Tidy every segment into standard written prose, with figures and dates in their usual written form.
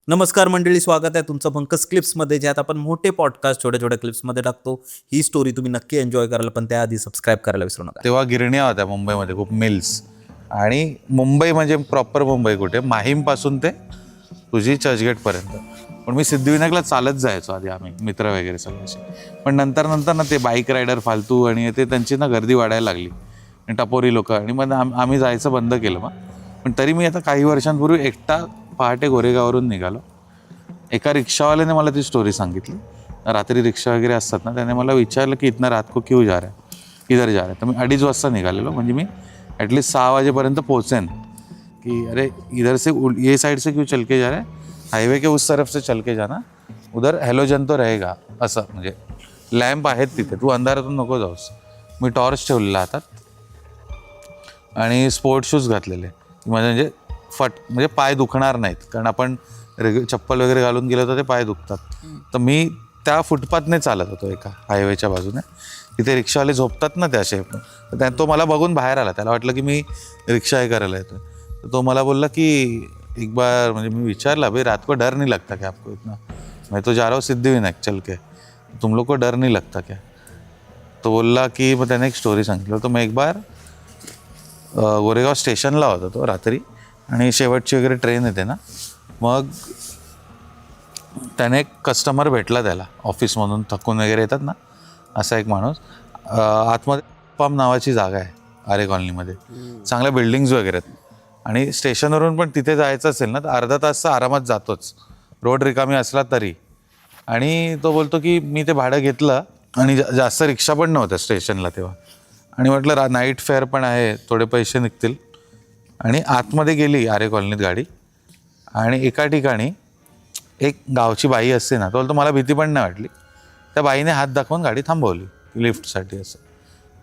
नमस्कार मंडळी, स्वागत आहे तुमचं पंकज क्लिप्समध्ये, ज्यात आपण मोठे पॉडकास्ट छोट्या छोट्या क्लिप्समध्ये टाकतो. ही स्टोरी तुम्ही नक्की एन्जॉय कराल, पण त्याआधी सबस्क्राईब करायला विसरू नका. तेव्हा गिरण्या होत्या मुंबईमध्ये, खूप मिल्स. आणि मुंबई म्हणजे प्रॉपर मुंबई कुठे, माहीमपासून ते तुझी चर्चगेटपर्यंत. पण मी सिद्धिविनायकला चालत जायचो आधी, आम्ही मित्र वगैरे सगळ्याशी. पण नंतर ना ते बाईक रायडर फालतू आणि ते त्यांची ना गर्दी वाढायला लागली आणि टपोरी लोक, आणि मग आम्ही जायचं बंद केलं. मग पण तरी मी आता काही वर्षांपूर्वी एकटा पहाटे गोरेगाववरून निघालो. एका रिक्षावाल्याने मला ती स्टोरी सांगितली. रात्री रिक्षा वगैरे असतात ना, त्याने मला विचारलं की इतना रात को क्यों जा रहा है, किधर जा रहा है. तर मी 2:30 वाजता निघालेलो, म्हणजे मी ॲटलीस्ट 6 वाजेपर्यंत पोहोचेन. की अरे इधर से ये साइड से क्यों चल के जा रहा है, हाईवे के उस तरफ से चल के जाना, उधर हॅलोजन तो रहेगा. असं म्हणजे लॅम्प आहेत तिथे, तू अंधारातून नको जाऊस. मी टॉर्च ठेवलेला हातात आणि स्पोर्ट शूज घातलेले, म्हणजे म्हणजे पाय दुखणार नाहीत, कारण आपण चप्पल वगैरे घालून गेलो तर ते पाय दुखतात. तर मी त्या फुटपाथने चालत होतो एका हायवेच्या बाजूने. तिथे रिक्षावाले झोपतात ना त्या शेप. तर तो मला बघून बाहेर आला, त्याला वाटलं की मी रिक्षा हे करायला येतो. तर तो मला बोलला की एक बार, म्हणजे मी विचारला, भाई रात को डर नहीं लगता क्या आपको इतना, मैं तो जा रहा हूँ सिद्धिविनायक चल के, तुम लोग को डर नहीं लगता क्या. तो बोलला की, मग त्याने एक स्टोरी सांगितलं. तर मग एक बार गोरेगाव स्टेशनला होता तो रात्री, आणि शेवटची वगैरे ट्रेन येते ना, मग त्याने एक कस्टमर भेटला त्याला, ऑफिसमधून थकून वगैरे येतात ना, असा एक माणूस. आतमध्ये पाम नावाची जागा आहे आरे कॉलनीमध्ये, चांगल्या बिल्डिंग्स वगैरे आहेत. आणि स्टेशनवरून पण तिथे जायचं असेल ना तर अर्धा तास आरामात जातोच, रोड रिकामी असला तरी. आणि तो बोलतो की मी ते भाडं घेतलं, आणि जास्त रिक्षा पण नव्हत्या स्टेशनला तेव्हा, आणि म्हटलं नाईट फेअर पण आहे, थोडे पैसे निघतील. आणि आतमध्ये गेली आरे कॉलनीत गाडी, आणि एका ठिकाणी एक गावची बाई असते ना, तो बोलतो मला भीती पण नाही वाटली. त्या बाईने हात दाखवून गाडी थांबवली लिफ्टसाठी असं.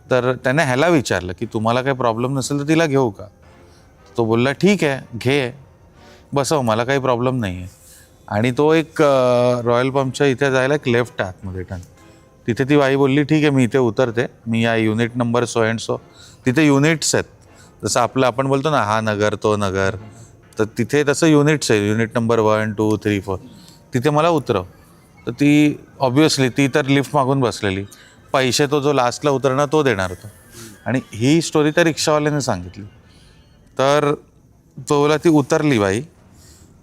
तर त्याने ह्याला विचारलं की तुम्हाला काही प्रॉब्लेम नसेल तर तिला घेऊ का. तो बोलला ठीक आहे घे, बसव, मला काही प्रॉब्लेम नाही आहे. आणि तो एक रॉयल पंपच्या इथे जायला एक लेफ्ट आहे आतमध्ये टर्न. तिथे ती बाई बोलली ठीक आहे मी इथे उतरते, मी या unit number so and so. तिथे युनिट्स आहेत, जसं आपलं आपण बोलतो ना हा नगर तो नगर, तर तिथे तसं युनिट्स आहे, युनिट नंबर 1 2 3 4. तिथे मला उतरव. तर ती ऑब्वियसली ती तर लिफ्ट मागून बसलेली, पैसे तो जो लास्टला उतरणार तो देणार होता. आणि ही स्टोरी त्या रिक्षावाल्याने सांगितली. तर तो बोला ती उतरली बाई,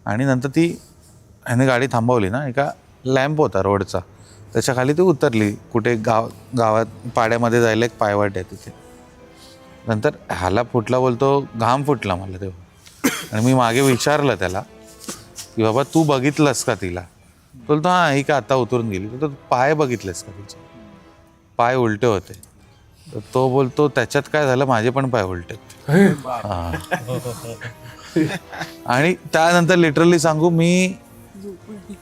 आणि नंतर ह्याने गाडी थांबवली ना, एका लॅम्प होता रोडचा, त्याच्या खाली ती उतरली. कुठे गावात पाड्यामध्ये जायला एक पायवाट आहे तिथे. नंतर ह्याला फुटला, बोलतो घाम फुटला मला तेव्हा. आणि मी मागे विचारलं त्याला की बाबा तू बघितलंस का तिला. बोलतो हां ही का आता उतरून गेली. तर पाय बघितलेस का तिचे, पाय उलटे होते. तर तो बोलतो त्याच्यात काय झालं, माझे पण पाय उलटे. हां. आणि त्यानंतर लिटरली सांगू, मी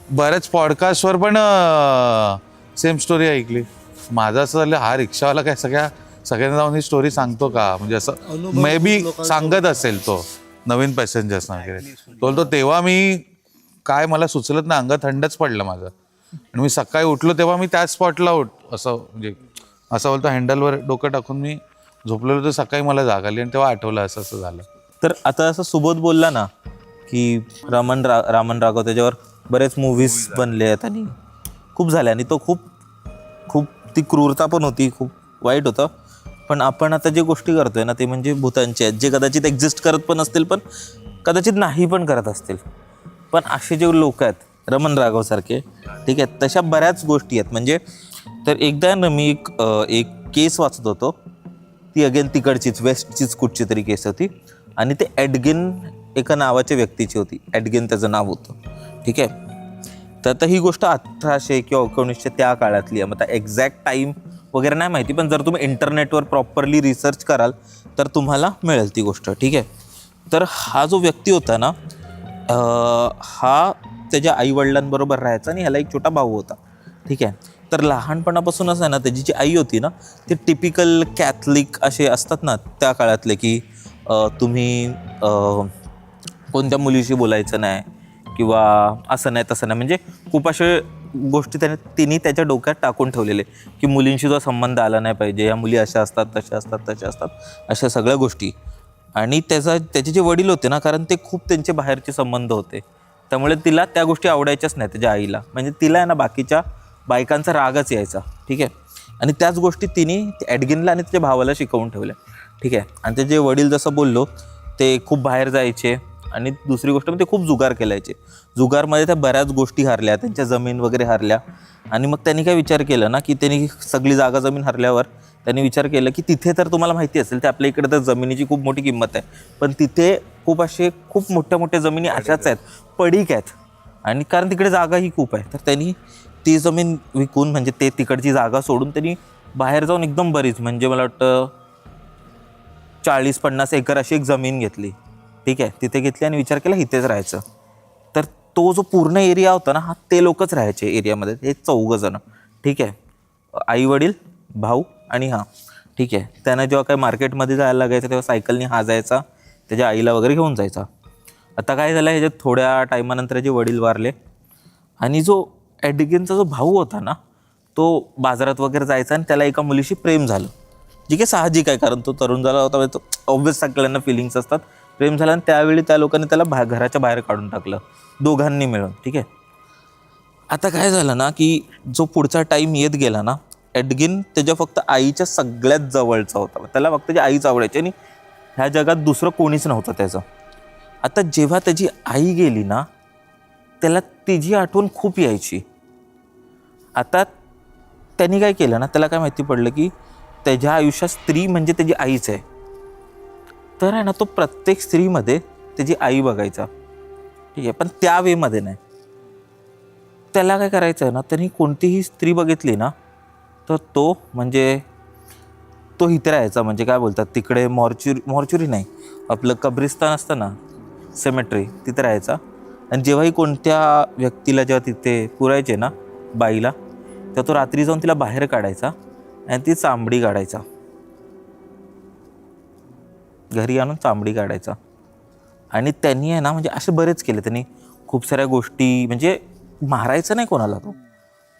बऱ्याच पॉडकास्टवर पण सेम स्टोरी ऐकली. माझं असं झालं, हा रिक्षावाला काय सगळ्यांना जाऊन ही स्टोरी सांगतो का, म्हणजे असं मे बी सांगत असेल तो नवीन पॅसेंजर्सना वगैरे. बोलतो तेव्हा मी काय मला सुचलत ना, अंग थंडच पडलं माझं. आणि मी सकाळी उठलो तेव्हा मी त्याच स्पॉटला असं म्हणजे असं बोलतो हँडलवर डोकं टाकून मी झोपलेलो, तर सकाळी मला जाग आली आणि तेव्हा आठवलं असं असं झालं. तर आता असं सुबोध बोलला ना की रामन राघव, त्याच्यावर बरेच मूव्हीज बनले आहेत आणि खूप झाले, आणि तो खूप ती क्रूरता पण होती, खूप वाईट होतं. पण आपण आता जे गोष्टी करतोय ना, ते म्हणजे भूतांचे आहेत, जे कदाचित एक्झिस्ट करत पण असतील, पण कदाचित नाही पण करत असतील. पण असे जे लोक आहेत रमण राघव सारखे, ठीक आहे, तशा बऱ्याच गोष्टी आहेत. म्हणजे तर एकदा ना मी एक केस वाचत होतो, ती अगेन तिकडचीच वेस्टचीच कुठची तरी केस होती, आणि ते ॲडगिन एका नावाच्या व्यक्तीची होती. ॲडगिन त्याचं नाव होतं, ठीक आहे. तर आता ही गोष्ट 1800 किंवा 1900 त्या काळातली आहे. मग आता एक्झॅक्ट टाईम वगैरे नाही माहिती, पण जर तुम्ही इंटरनेटवर प्रॉपरली रिसर्च कराल तर तुम्हाला मिळेल ती गोष्ट, ठीक आहे. तर हा जो व्यक्ती होता ना, हा त्याच्या आईवडिलांबरोबर राहायचा, आणि ह्याला एक छोटा भाऊ होता, ठीक आहे. तर लहानपणापासूनच आहे ना, त्याची जी आई होती ना, ते टिपिकल कॅथलिक असे असतात ना त्या काळातले, की तुम्ही कोणत्या मुलीशी बोलायचं नाही, किंवा असं नाही तसं नाही, म्हणजे खूप असे गोष्टी तिने त्याच्या डोक्यात टाकून ठेवलेले, की मुलींशी जो संबंध आला नाही पाहिजे, या मुली अशा असतात तशा असतात अशा सगळ्या गोष्टी. आणि त्याचे जे वडील होते ना, कारण ते खूप त्यांचे बाहेरचे संबंध होते, त्यामुळे तिला त्या गोष्टी आवडायच्याच नाही त्याच्या आईला. म्हणजे तिला आहे ना बाकीच्या बायकांचा रागच यायचा. ठीक आहे. आणि त्याच गोष्टी तिने ॲडगिनला आणि तिच्या भावाला शिकवून ठेवल्या. ठीक आहे. आणि त्याचे वडील जसं बोललो ते खूप बाहेर जायचे आणि दुसरी गोष्ट म्हणजे ते खूप जुगार खेळायचे. जुगारमध्ये त्या बऱ्याच गोष्टी हरल्या, त्यांच्या जमीन वगैरे हरल्या. आणि मग त्यांनी काय विचार केलं ना की त्यांनी सगळी जागा जमीन हरल्यावर त्यांनी विचार केलं की तिथे तर तुम्हाला माहिती असेल तर आपल्या इकडे तर जमिनीची खूप मोठी किंमत आहे, पण तिथे खूप मोठ्या मोठ्या जमिनी अशाच आहेत, पडीक आहेत. आणि कारण तिकडे जागाही खूप आहे, तर त्यांनी ती जमीन विकून म्हणजे ते तिकडची जागा सोडून त्यांनी बाहेर जाऊन एकदम बरीच म्हणजे मला वाटतं 40-50 एकर अशी एक जमीन घेतली. ठीक आहे. तिथे घेतली आणि विचार केला इथेच राहायचं. तर तो जो पूर्ण एरिया होता ना, हा ते लोकच राहायचे एरियामध्ये, हे 4 जण. ठीक आहे. आई वडील, भाऊ आणि हा. ठीक आहे. त्यांना जेव्हा काही मार्केटमध्ये जायला लागायचं तेव्हा सायकलनी हा जायचा, त्याच्या आईला वगैरे घेऊन जायचा. आता काय झालं, ह्याच्यात थोड्या टायमानंतर जे वडील वारले आणि जो ॲडगिनचा जो भाऊ होता ना, तो बाजारात वगैरे जायचा आणि त्याला एका मुलीशी प्रेम झालं. जी काही साहजिक आहे, कारण तो तरुण झाला होता, तो ऑब्व्हियस सगळ्यांना फिलिंग्स असतात. प्रेम झालं आणि त्यावेळी त्या लोकांनी त्याला घराच्या बाहेर काढून टाकलं, दोघांनी मिळून. ठीक आहे. आता काय झालं ना की जो पुढचा टाईम येत गेला ना, ॲडगिन त्याच्या फक्त आईच्या सगळ्यात जवळचा होता. त्याला फक्त त्याची आईच आवडायची आणि ह्या जगात दुसरं कोणीच नव्हतं त्याचं. आता जेव्हा त्याची आई गेली ना, त्याला तिची आठवण खूप यायची. आता त्यांनी काय केलं ना, त्याला काय माहिती पडलं की त्याच्या आयुष्यात स्त्री म्हणजे त्याची आईच आहे. तर आहे ना, तो प्रत्येक स्त्रीमध्ये त्याची आई बघायचा. ठीक आहे. पण त्या वेमध्ये नाही. त्याला काय करायचं आहे ना, त्यांनी कोणतीही स्त्री बघितली ना, तर तो इथे राहायचा. म्हणजे काय बोलतात तिकडे मॉर्च्युरी नाही, आपलं कब्रिस्तान असतं ना, सेमेट्री, तिथे राहायचा. आणि जेव्हाही कोणत्या व्यक्तीला जेव्हा तिथे पुरायचे ना बाईला, तेव्हा तो रात्री जाऊन तिला बाहेर काढायचा आणि ती चांबडी काढायचा, घरी आणून चांबडी काढायचा. आणि त्यांनी आहे ना म्हणजे असे बरेच केले त्यांनी, खूप साऱ्या गोष्टी, म्हणजे मारायचं नाही कोणाला, तो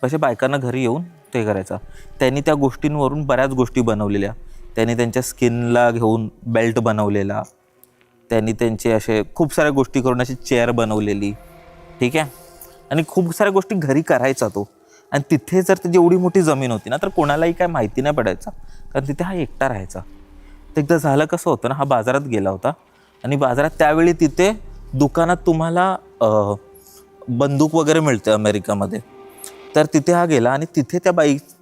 अशा बायकांना घरी येऊन ते करायचा. त्यांनी त्या गोष्टींवरून बऱ्याच गोष्टी बनवलेल्या. त्यांनी त्यांच्या स्किनला घेऊन बेल्ट बनवलेला, त्यांनी त्यांचे असे खूप साऱ्या गोष्टी करून अशी चेअर बनवलेली. ठीक आहे. आणि खूप साऱ्या गोष्टी घरी करायचा तो. आणि तिथे जर त्याची एवढी मोठी जमीन होती ना, तर कोणालाही काय माहिती नाही पडायचा, कारण तिथे हा एकटा राहायचा. तर एकदा झालं कसं होतं ना, हा बाजारात गेला होता आणि बाजारात त्यावेळी तिथे दुकानात तुम्हाला बंदूक वगैरे मिळते अमेरिकामध्ये. तर तिथे हा गेला आणि तिथे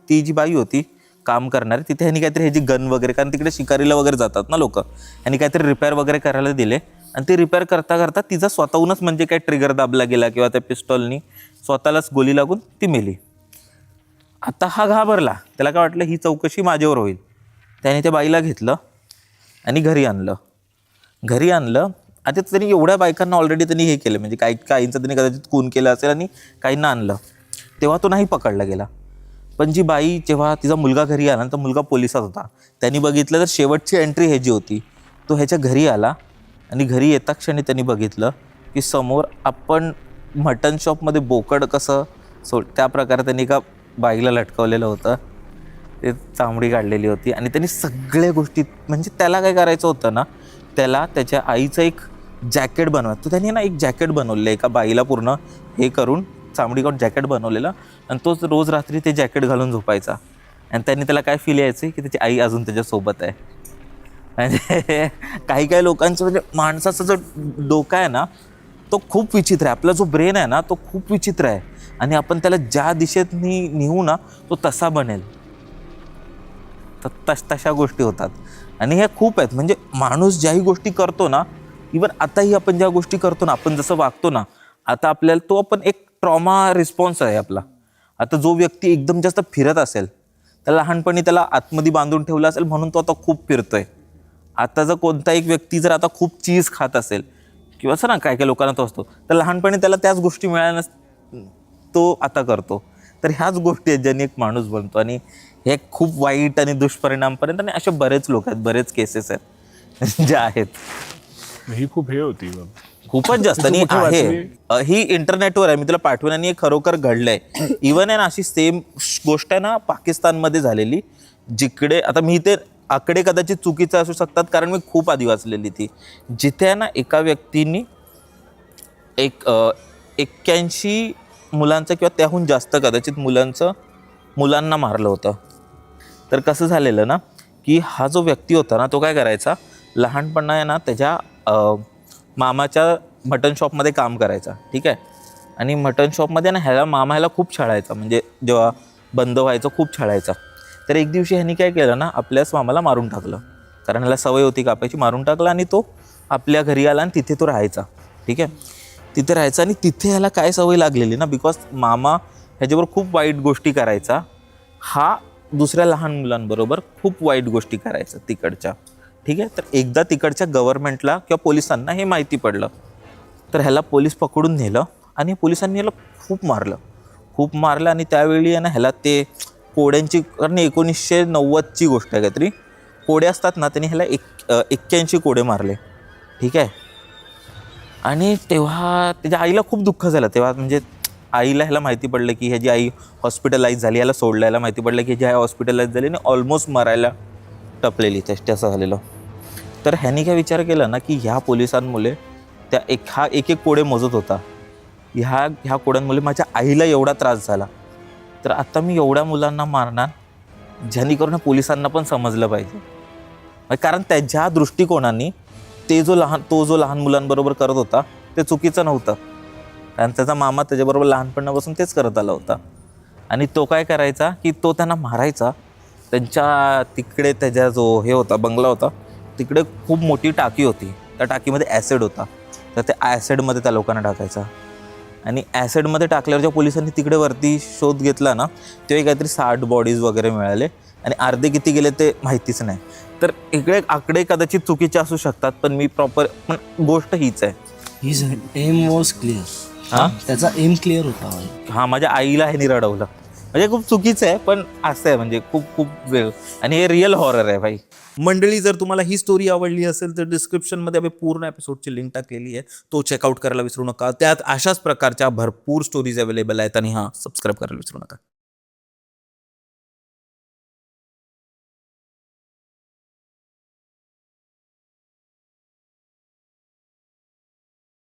ती जी बाई होती काम करणारी, तिथे ह्यांनी काहीतरी ह्याची गन वगैरे, कारण तिकडे शिकारीला वगैरे जातात ना लोक, ह्यांनी काहीतरी रिपेअर वगैरे करायला दिले. आणि ते रिपेअर करता करता तिचा स्वतःहूनच म्हणजे काय ट्रिगर दाबला गेला किंवा त्या पिस्टॉलनी स्वतःलाच गोली लागून ती मेली. आता हा घाबरला, त्याला काय वाटलं ही चौकशी माझ्यावर होईल. त्याने त्या बाईला घेतलं आणि घरी आणलं. आता त्यांनी एवढ्या बायकांना ऑलरेडी त्यांनी हे केलं, म्हणजे काहींचं त्यांनी कदाचित खून केलं असेल आणि काहींना आणलं. तेव्हा तो नाही पकडला गेला. पण जी बाई, जेव्हा तिचा मुलगा घरी आला, तर मुलगा पोलिसात होता, त्यांनी बघितलं तर शेवटची एंट्री ह्याची होती. तो ह्याच्या घरी आला आणि घरी येता क्षणी त्यांनी बघितलं की समोर आपण मटन शॉपमध्ये बोकड कसं त्या प्रकारे त्यांनी एका बाईला लटकवलेलं होतं, ते चामडी काढलेली होती. आणि त्यांनी सगळ्या गोष्टी, म्हणजे त्याला काय करायचं होतं ना, त्याला त्याच्या आईचं एक जॅकेट बनवायचं. त्यांनी ना एक जॅकेट बनवलेलं, एका बाईला पूर्ण हे करून चामडी काढून जॅकेट बनवलेलं, आणि तोच रोज रात्री ते जॅकेट घालून झोपायचा. आणि त्यांनी त्याला काय फील यायचं की त्याची आई अजून त्याच्यासोबत आहे. म्हणजे काही लोकांचं, म्हणजे माणसाचा जो डोका आहे ना, तो खूप विचित्र आहे. आपला जो ब्रेन आहे ना, तो खूप विचित्र आहे. आणि आपण त्याला ज्या दिशेत नेऊ ना, तो तसा बनेल. तर तशा गोष्टी होतात. आणि ह्या खूप आहेत. म्हणजे माणूस ज्याही गोष्टी करतो ना, इवन आताही आपण ज्या गोष्टी करतो ना, आपण जसं वागतो ना, आता आपल्याला तो आपण एक ट्रॉमा रिस्पॉन्स आहे आपला. आता जो व्यक्ती एकदम जास्त फिरत असेल, त्याला लहानपणी त्याला आतमध्ये बांधून ठेवलं असेल म्हणून तो आता खूप फिरतोय. आता जर कोणता एक व्यक्ती जर आता खूप चीज खात असेल किंवा असं ना, काय लोकांना तो असतो, तर लहानपणी त्याला त्याच गोष्टी मिळाल्या तो आता करतो. तर ह्याच गोष्टी आहेत ज्यांनी एक माणूस बनतो. आणि हे खूप वाईट आणि दुष्परिणामपर्यंत, आणि असे बरेच लोक आहेत, बरेच केसेस आहेत ज्या आहेत. ही खूप हे होती खूपच जास्त. आणि आहे ही इंटरनेटवर आहे, मी तुला पाठवेन. आणि हे खरोखर घडलंय. इवन आहे ना, अशी सेम गोष्ट आहे ना पाकिस्तानमध्ये झालेली, जिकडे आता मी ते आकडे कदाचित चुकीचे असू शकतात, कारण मी खूप आधी वाचलेली ती, जिथे आहे ना एका व्यक्तीने एक 81 मुलांचं किंवा त्याहून जास्त कदाचित मुलांना मारलं होतं. तर कसं झालेलं ना की हा जो व्यक्ती होता ना तो काय करायचा, लहानपणा आहे ना त्याच्या मामाच्या मटन शॉपमध्ये काम करायचा. ठीक आहे. आणि मटन शॉपमध्ये ना ह्याला खूप छळायचा, म्हणजे जेव्हा बंद व्हायचं खूप छळायचा. तर एक दिवशी ह्यांनी काय केलं ना, आपल्याच मामाला मारून टाकलं, कारण ह्याला सवय होती कापायची. मारून टाकलं आणि तो आपल्या घरी आला आणि तिथे तो राहायचा. ठीक आहे. तिथे राहायचा आणि तिथे ह्याला काय सवय लागलेली ना, बिकॉज मामा ह्याच्याबरोबर खूप वाईट गोष्टी करायचा. हा दुसऱ्या लहान मुलांबरोबर खूप वाईट गोष्टी करायचा तिकडच्या. ठीक आहे. तर एकदा तिकडच्या गव्हर्नमेंटला किंवा पोलिसांना हे माहिती पडलं. तर ह्याला पोलीस पकडून नेलं आणि पोलिसांनी ह्याला खूप मारलं आणि त्यावेळी आहे ना ह्याला ते कोड्यांची, कारण 1990ची गोष्ट आहे काहीतरी, कोडे असतात ना, त्यांनी ह्याला 81 कोडे मारले. ठीक आहे. आणि तेव्हा त्याच्या आईला खूप दुःख झालं तेव्हा, म्हणजे आईला ह्याला माहिती पडलं की ह्याची आई हॉस्पिटलाइज झाली, ह्याला सोडलं. ह्याला माहिती पडलं की ह्याची आई हॉस्पिटलाइज झाली आणि ऑलमोस्ट मरायला टपलेली, त्याचं झालेलं. तर ह्यानी काय विचार केला ना की ह्या पोलिसांमुळे हा एक कोडे मोजत होता, ह्या कोड्यांमुळे माझ्या आईला एवढा त्रास झाला, तर आता मी एवढ्या मुलांना मारणार ज्यांनी करून पोलिसांना पण समजलं पाहिजे. कारण त्याच्या दृष्टिकोनाने तो जो लहान मुलांबरोबर करत होता ते चुकीचं नव्हतं, कारण त्याचा मामा त्याच्याबरोबर लहानपणापासून तेच करत आला होता. आणि तो काय करायचा की तो त्यांना मारायचा. त्यांच्या तिकडे त्याच्या जो होता बंगला होता, तिकडे खूप मोठी टाकी होती, त्या टाकीमध्ये ॲसिड होता. तर त्या ॲसिडमध्ये त्या लोकांना टाकायचा. आणि ॲसिडमध्ये टाकल्यावर ज्या पोलिसांनी तिकडे वरती शोध घेतला ना, तेव्हा काहीतरी 60 बॉडीज वगैरे मिळाले आणि अर्धे किती गेले ते माहितीच नाही. तर इकडे आकडे कदाचित चुकीचे असू शकतात, पण पण गोष्ट हीच आहे. His aim was clear. हां त्याचा एम क्लिअर होता. हां माझ्या आईला ह्यानी रडवलं, म्हणजे खूप चुकीचं आहे, पण असं आहे, म्हणजे खूप वेळ. आणि हे रिअल हॉरर आहे भाई. मंडळी, जर तुम्हाला ही स्टोरी आवडली असेल तर डिस्क्रिप्शनमध्ये आम्ही पूर्ण एपिसोडची लिंक टाकलेली आहे, तो चेकआउट करायला विसरू नका. त्यात अशाच प्रकारच्या भरपूर स्टोरीज अवेलेबल आहेत. आणि हां, सबस्क्राईब करायला विसरू नका.